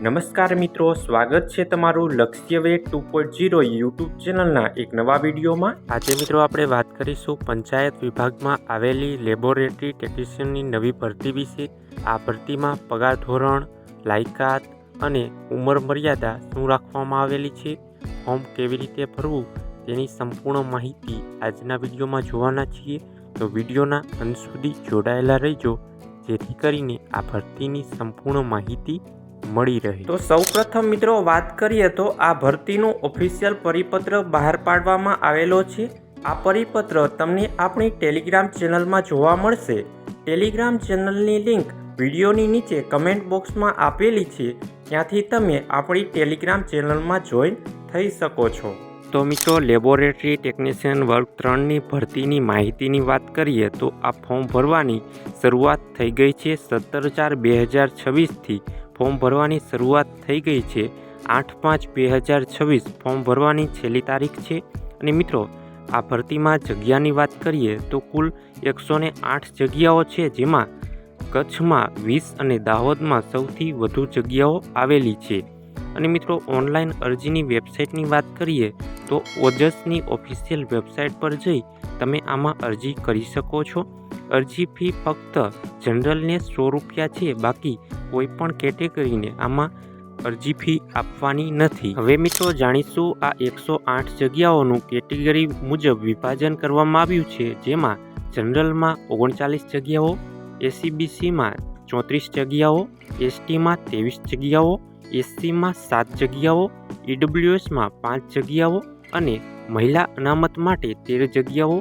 નમસ્કાર મિત્રો, સ્વાગત છે તમારું લક્ષ્ય વે 2.0 યુટ્યુબ ચેનલના એક નવા વિડીયોમાં। આજે મિત્રો આપણે વાત કરીશું પંચાયત વિભાગમાં આવેલી લેબોરેટરી ટેકનિશિયનની નવી ભરતી વિશે। આ ભરતીમાં પગાર ધોરણ, લાયકાત અને ઉંમર મર્યાદા શું રાખવામાં આવેલી છે, ફોર્મ કેવી રીતે ભરવું તેની સંપૂર્ણ માહિતી આજના વિડીયોમાં જોવાના છીએ। તો વિડીયોના અંત સુધી જોડાયેલા રહેજો, જેથી કરીને આ ભરતીની સંપૂર્ણ માહિતી મળી રહે। તો સૌપ્રથમ મિત્રો વાત કરીએ તો આ ભરતીનું ઓફિશિયલ પરિપત્ર બહાર પાડવામાં આવેલો છે। આ પરિપત્ર તમને આપણી ટેલિગ્રામ ચેનલમાં જોવા મળશે। ટેલિગ્રામ ચેનલની લિંક વિડીયોની નીચે કમેન્ટ બોક્સમાં આપેલી છે, ત્યાંથી તમે આપણી ટેલિગ્રામ ચેનલમાં જોઈન થઈ શકો છો। તો મિત્રો, લેબોરેટરી ટેકનિશિયન વર્ગ 3ની ભરતીની માહિતીની વાત કરીએ તો આ ફોર્મ ભરવાની શરૂઆત થઈ ગઈ છે। 17/4/2026થી ફોર્મ ભરવાની શરૂઆત થઈ ગઈ છે। 8/5/2026 ફોર્મ ભરવાની છેલ્લી તારીખ છે। અને મિત્રો, આ ભરતીમાં જગ્યાની વાત કરીએ તો કુલ 108 જગ્યાઓ છે, જેમાં કચ્છમાં 20 અને દાહોદમાં સૌથી વધુ જગ્યાઓ આવેલી છે। અને મિત્રો, ઓનલાઈન અરજીની વેબસાઇટની વાત કરીએ તો ઓજસની ઓફિશિયલ વેબસાઇટ પર જઈ તમે આમાં અરજી કરી શકો છો। અરજી ફી ફક્ત જનરલને 100 રૂપિયા છે, બાકી કોઈ પણ કેટેગરીને આમાં અરજી ફી આપવાની નથી। હવે મિત્રો જાણીશું આ 108 જગ્યાઓનું કેટેગરી મુજબ વિભાજન કરવામાં આવ્યું છે, જેમાં જનરલમાં 39 જગ્યાઓ, એસસીબીસીમાં 34 જગ્યાઓ, એસટીમાં 23 જગ્યાઓ, એસસીમાં 7 જગ્યાઓ, ઈડબ્લ્યુએસમાં 5 જગ્યાઓ અને મહિલા અનામત માટે 13 જગ્યાઓ,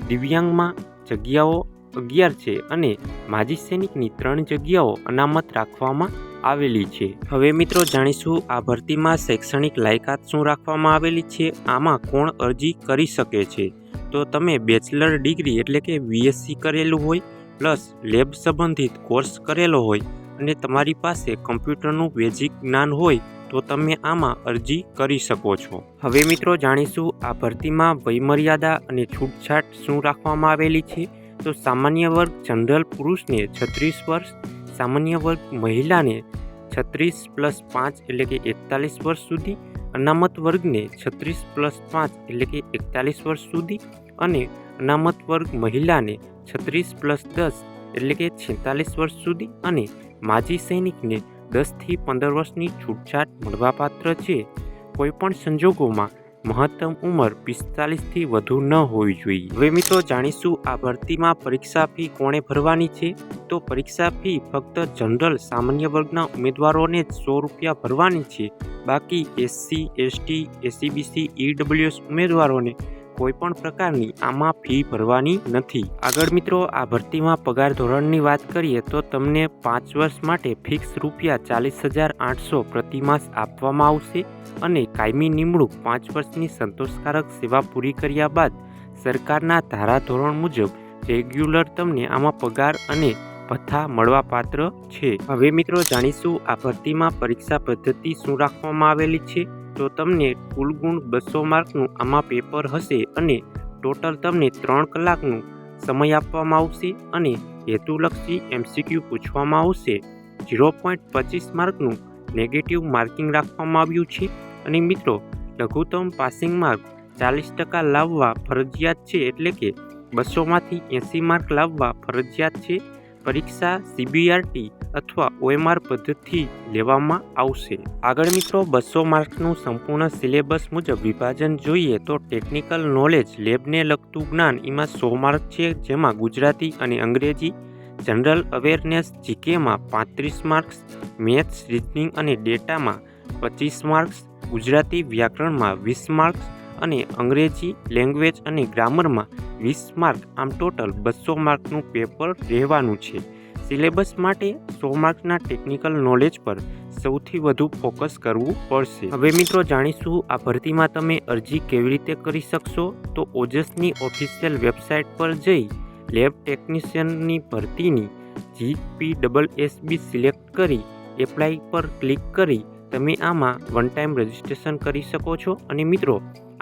દિવ્યાંગમાં જગ્યાઓ 11 છે અને માજી સૈનિકની 3 જગ્યાઓ અનામત રાખવામાં આવેલી છે। હવે મિત્રો જાણીશું આ ભરતીમાં શૈક્ષણિક લાયકાત શું રાખવામાં આવેલી છે, આમાં કોણ અરજી કરી શકે છે। તો તમે બેચલર ડિગ્રી એટલે કે બીએસસી કરેલું હોય પ્લસ લેબ સંબંધિત કોર્સ કરેલો હોય અને તમારી પાસે કમ્પ્યુટરનું બેઝિક જ્ઞાન હોય તો તમે આમાં અરજી કરી શકો છો। હવે મિત્રો જાણીશું આ ભરતીમાં વયમર્યાદા અને છૂટછાટ શું રાખવામાં આવેલી છે। તો સામાન્ય વર્ગ જનરલ પુરુષને 36 વર્ષ, સામાન્ય વર્ગ મહિલાને 36 + 5 એટલે કે 41 વર્ષ સુધી, અનામત વર્ગને 36 + 5 એટલે કે 41 વર્ષ સુધી અને અનામત વર્ગ મહિલાને 36 + 10 એટલે કે 46 વર્ષ સુધી અને માજી સૈનિકને 10 થી 15 વર્ષની છૂટછાટ મળવાપાત્ર છે। કોઈપણ સંજોગોમાં મહત્તમ ઉંમર 45 થી વધુ ન હોવી જોઈએ। હવે મિત્રો જાણીશું આ ભરતીમાં પરીક્ષા ફી કોણે ભરવાની છે। તો પરીક્ષા ફી ફક્ત જનરલ સામાન્ય વર્ગના ઉમેદવારોને જ 100 રૂપિયા ભરવાની છે, બાકી એસસી, એસટી, એસસીબીસી, ઈડબ્લ્યુએસ ઉમેદવારોને કોઈપણ પ્રકારની આમાં ફી ભરવાની નથી। આગળ મિત્રો, આ ભરતીમાં પગાર ધોરણની વાત કરીએ તો તમને 5 વર્ષ માટે ફિક્સ રૂપિયા 40,800 પ્રતિ માસ આપવામાં આવશે અને કાયમી નિમણૂક 5 વર્ષની સંતોષકારક સેવા પૂરી કર્યા બાદ સરકારના ધારાધોરણ મુજબ રેગ્યુલર તમને આમાં પગાર અને ભથ્થા મળવાપાત્ર છે। હવે મિત્રો જાણીશું આ ભરતીમાં પરીક્ષા પદ્ધતિ શું રાખવામાં આવેલી છે। તો તમને કુલ ગુણ 200 માર્કનું આમાં પેપર હશે અને ટોટલ તમને 3 કલાકનું સમય આપવામાં આવશે અને હેતુલક્ષી MCQ પૂછવામાં આવશે। 0.25 માર્કનું નેગેટિવ માર્કિંગ રાખવામાં આવ્યું છે અને મિત્રો, લઘુત્તમ પાસિંગ માર્ક 40% લાવવા ફરજિયાત છે, એટલે કે 200માંથી 80 માર્ક લાવવા ફરજિયાત છે। પરીક્ષા CBRT અથવા OMR પદ્ધતિથી લેવામાં આવશે। આગળ મિત્રો, 200 માર્ક્સનું સંપૂર્ણ સિલેબસ મુજબ વિભાજન જોઈએ તો ટેકનિકલ નોલેજ લેબને લગતું જ્ઞાન એમાં 100 માર્ક છે, જેમાં ગુજરાતી અને અંગ્રેજી, જનરલ અવેરનેસ જીકેમાં 35 માર્ક્સ, મેથ્સ, રિઝનિંગ અને ડેટામાં 25 માર્ક્સ, ગુજરાતી વ્યાકરણમાં 20 માર્ક્સ અને અંગ્રેજી લેંગ્વેજ અને ગ્રામરમાં 20 માર્ક, આમ ટોટલ 200 માર્કનું પેપર રહેવાનું છે। સિલેબસ માટે 100 માર્કના ટેકનિકલ નોલેજ પર સૌથી વધુ ફોકસ કરવું પડશે। હવે મિત્રો જાણીશું આ ભરતીમાં તમે અરજી કેવી રીતે કરી શકશો। તો ઓજસની ઓફિશિયલ વેબસાઇટ પર જઈ લેબ ટેકનિશિયનની ભરતીની GPSSB સિલેક્ટ કરી એપ્લાય પર ક્લિક કરી તમે આમાં વન ટાઈમ રજિસ્ટ્રેશન કરી શકો છો। અને મિત્રો,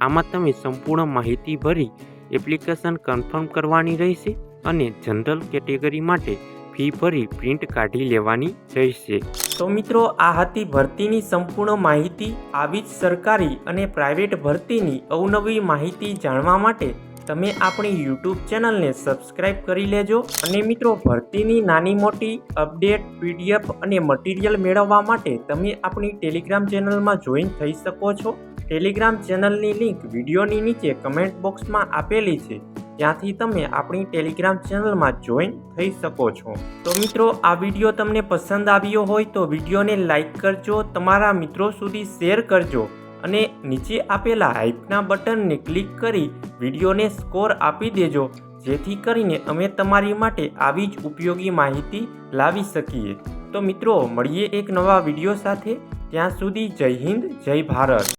આમાં તમે સંપૂર્ણ માહિતી ભરી એપ્લિકેશન કન્ફર્મ કરવાની રહેશે અને જનરલ કેટેગરી માટે ફી ભરી પ્રિન્ટ કાઢી લેવાની રહેશે। તો મિત્રો, આ હતી ભરતીની સંપૂર્ણ માહિતી। આવી જ સરકારી અને પ્રાઇવેટ ભરતીની અવનવી માહિતી જાણવા માટે તમે આપણી YouTube ચેનલને સબસ્ક્રાઇબ કરી લેજો। અને મિત્રો, ભરતીની નાની મોટી અપડેટ, PDF અને મટીરિયલ મેળવવા માટે તમે આપણી ટેલિગ્રામ ચેનલમાં જોઈન થઈ શકો છો। ટેલિગ્રામ ચેનલની લિંક વિડીયોની નીચે કમેન્ટ બોક્સમાં આપેલી છે, ત્યાંથી તમે આપણી ટેલિગ્રામ ચેનલમાં જોઈન થઈ શકો છો। તો મિત્રો, આ વિડીયો તમને પસંદ આવ્યો હોય તો વિડીયોને લાઈક કરજો, તમારા મિત્રો સુધી શેર કરજો અને નીચે આપેલા હાઈપના બટનને ક્લિક કરી વિડીયોને સ્કોર આપી દેજો, જેથી કરીને અમે તમારી માટે આવી જ ઉપયોગી માહિતી લાવી શકીએ। તો મિત્રો, મળીએ એક નવા વિડીયો સાથે। ત્યાં સુધી જય હિન્દ, જય ભારત।